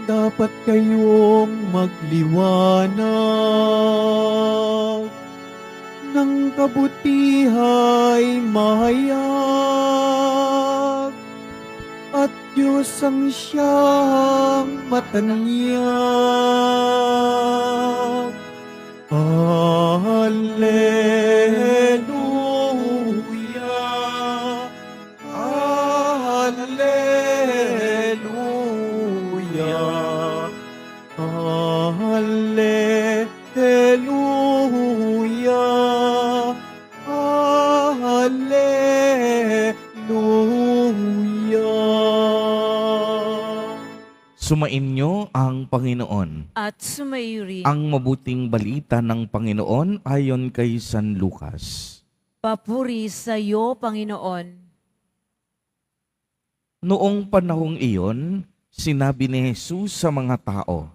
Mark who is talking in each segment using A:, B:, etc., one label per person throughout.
A: dapat kayong magliwanag ng kabutiha'y mahayag at Diyos ang siyang matanyag. Alleluia, Alleluia, Alleluia, Alleluia.
B: Sumainyo ang Panginoon.
C: At sumayo rin.
B: Ang mabuting balita ng Panginoon ayon kay San Lucas.
C: Papuri sa iyo, Panginoon.
B: Noong panahong iyon, sinabi ni Jesus sa mga tao,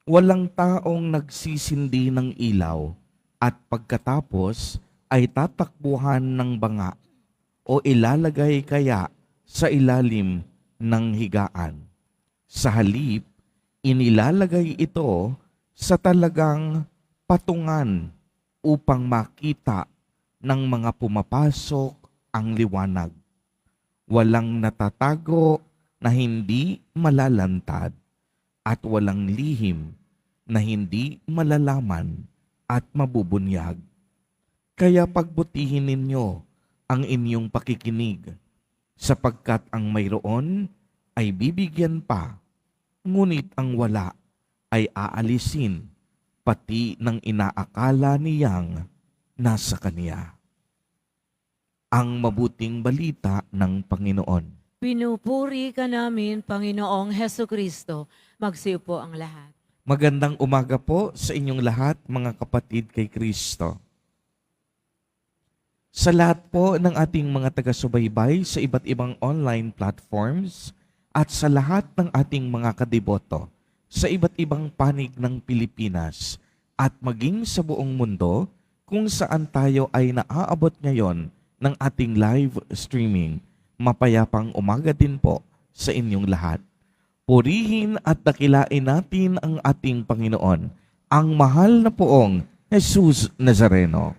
B: walang taong nagsisindi ng ilaw at pagkatapos ay tatakbuhan ng banga o ilalagay kaya sa ilalim ng higaan. Sa halip, inilalagay ito sa talagang patungan upang makita ng mga pumapasok ang liwanag. Walang natatago na hindi malalantad at walang lihim na hindi malalaman at mabubunyag. Kaya pagbutihin ninyo ang inyong pakikinig, sapagkat ang mayroon ay bibigyan pa, ngunit ang wala ay aalisin, pati ng inaakala niyang nasa kaniya. Ang mabuting balita ng Panginoon.
C: Pinupuri ka namin, Panginoong Heso Kristo. Magsiyo po ang lahat.
B: Magandang umaga po sa inyong lahat, mga kapatid kay Kristo. Sa lahat po ng ating mga taga-subaybay sa iba't ibang online platforms at sa lahat ng ating mga kadeboto sa iba't ibang panig ng Pilipinas at maging sa buong mundo kung saan tayo ay naaabot ngayon ng ating live streaming. Mapayapang umaga din po sa inyong lahat. Purihin at dakilain natin ang ating Panginoon, ang mahal na poong Jesus Nazareno.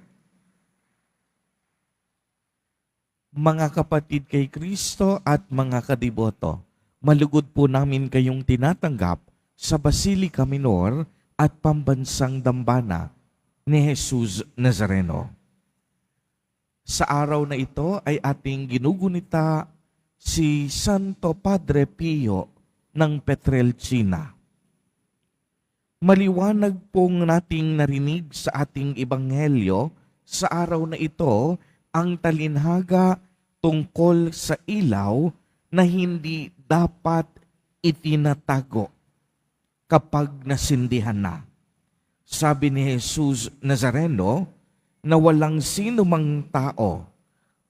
B: Mga kapatid kay Kristo at mga kadeboto, malugod po namin kayong tinatanggap sa Basilica Minor at Pambansang Dambana ni Jesus Nazareno. Sa araw na ito ay ating ginugunita si Santo Padre Pio ng Pietrelcina. Maliwanag pong nating narinig sa ating ebanghelyo sa araw na ito ang talinhaga tungkol sa ilaw na hindi dapat itinatago kapag nasindihan na. Sabi ni Jesus Nazareno na walang sino mang tao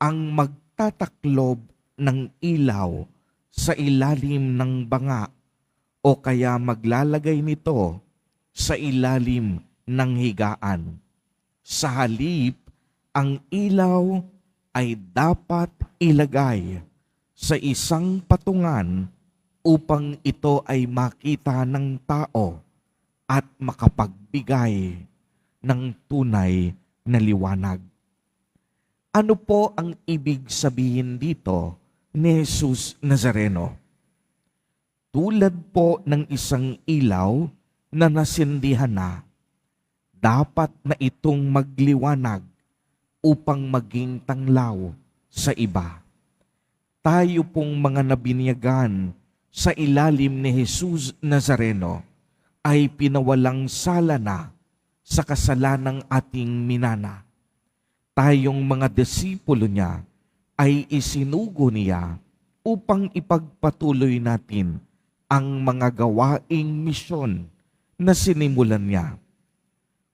B: ang magtataklob ng ilaw sa ilalim ng banga o kaya maglalagay nito sa ilalim ng higaan. Sa halip, ang ilaw ay dapat ilagay sa isang patungan upang ito ay makita ng tao at makapagbigay ng tunay na liwanag. Ano po ang ibig sabihin dito ni Jesus Nazareno? Tulad po ng isang ilaw na nasindihan na, dapat na itong magliwanag upang maging tanglaw sa iba. Tayo pong mga nabinyagan sa ilalim ni Jesus Nazareno ay pinawalang sala na sa kasalanang ating minana. Tayong mga disipulo niya ay isinugo niya upang ipagpatuloy natin ang mga gawaing misyon na sinimulan niya.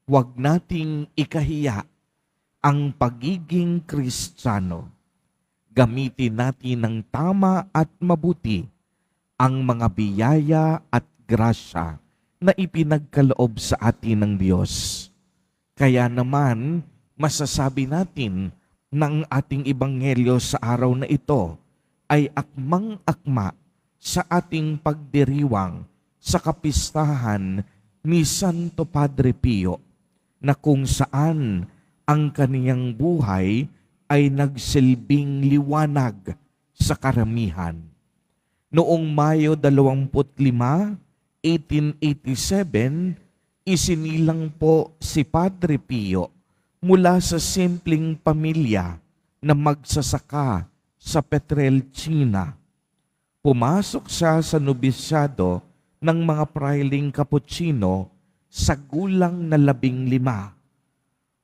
B: Huwag nating ikahiya ang pagiging Kristiyano. Gamitin natin ng tama at mabuti ang mga biyaya at grasya na ipinagkaloob sa atin ng Diyos. Kaya naman, masasabi natin na ang ating ebanghelyo sa araw na ito ay akmang-akma sa ating pagdiriwang sa kapistahan ni Santo Padre Pio na kung saan ang kaniyang buhay ay nagsilbing liwanag sa karamihan. Noong Mayo 25, 1887, isinilang po si Padre Pio mula sa simpleng pamilya na magsasaka sa Petrelcina. Pumasok siya sa nobisyado ng mga prailing Capuchino sa gulang na 15.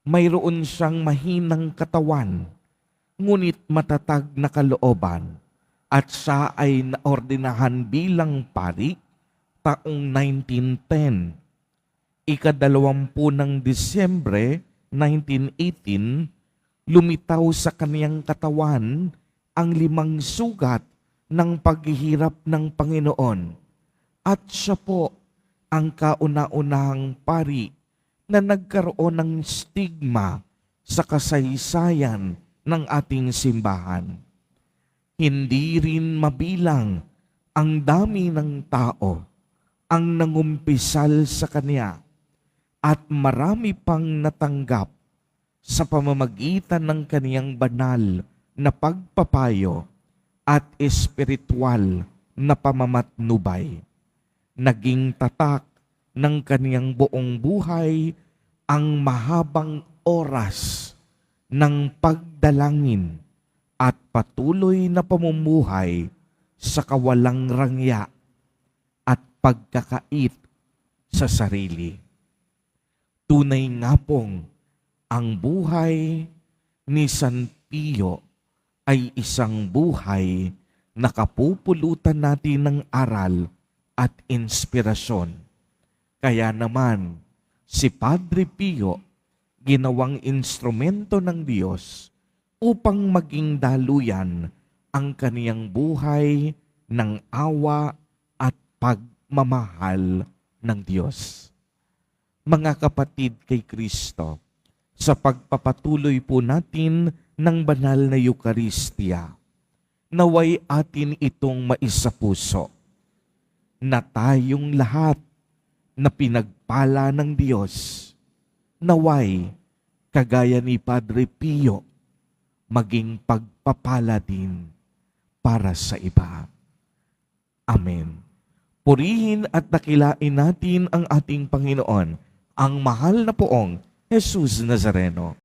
B: Mayroon siyang mahinang katawan, ngunit matatag na kalooban, at siya ay naordinahan bilang pari taong 1910. Ika-20 ng Disyembre 1918, lumitaw sa kaniyang katawan ang 5 sugat ng paghihirap ng Panginoon. At siya po ang kauna-unahang pari na nagkaroon ng stigma sa kasaysayan ng ating simbahan. Hindi rin mabilang ang dami ng tao ang nangumpisal sa kanya at marami pang natanggap sa pamamagitan ng kaniyang banal na pagpapayo at espiritual na pamamatnubay. Naging tatak ng kaniyang buong buhay ang mahabang oras ng pagdalangin at patuloy na pamumuhay sa kawalang rangya at pagkakait sa sarili. Tunay nga pong ang buhay ni San Pio ay isang buhay na kapupulutan natin ng aral at inspirasyon. Kaya naman, si Padre Pio ginawang instrumento ng Diyos upang maging daluyan ang kaniyang buhay ng awa at pagmamahal ng Diyos. Mga kapatid kay Kristo, sa pagpapatuloy po natin ng banal na Eucharistia, naway atin itong maisapuso na tayong lahat na pinagpala ng Diyos, naway, kagaya ni Padre Pio, maging pagpapala din para sa iba. Amen. Purihin at dakilain natin ang ating Panginoon, ang mahal na poong Jesus Nazareno.